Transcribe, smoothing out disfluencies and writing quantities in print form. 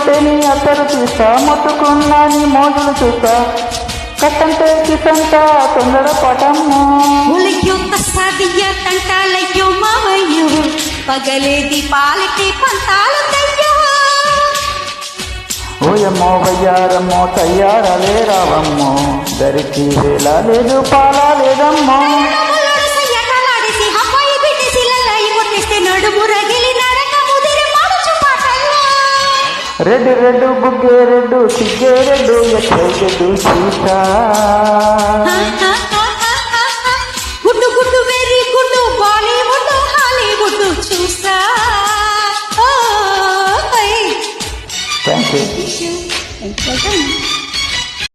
ముట్టుకుంటే నీ అత్తరు తీస్తా, ముట్టుకున్నా నీ మోజులు చూస్తా, కట్టంటే కిసంతా తొందర పటమ్మో. ఒక్క సదియ తంటాలయ్యో మావయ్యో, పగలే దీపాలకి పంతాలయ్యో. ఓయమ్మో వయ్యారమ్మో తయ్యారలే రావమ్మో, దరికి వేళ లేదు పాల లేదమ్మో. రెడ్డు రెడ్డు బుగ్గే రెడ్డు సిగ్గే రెడ్డు ఎక్కడు చూసా. గుడ్డు గుడ్డు వెరీ గుడ్డు బాలీవుడ్ హాలీవుడ్ చూసా. Thank you. Thank you.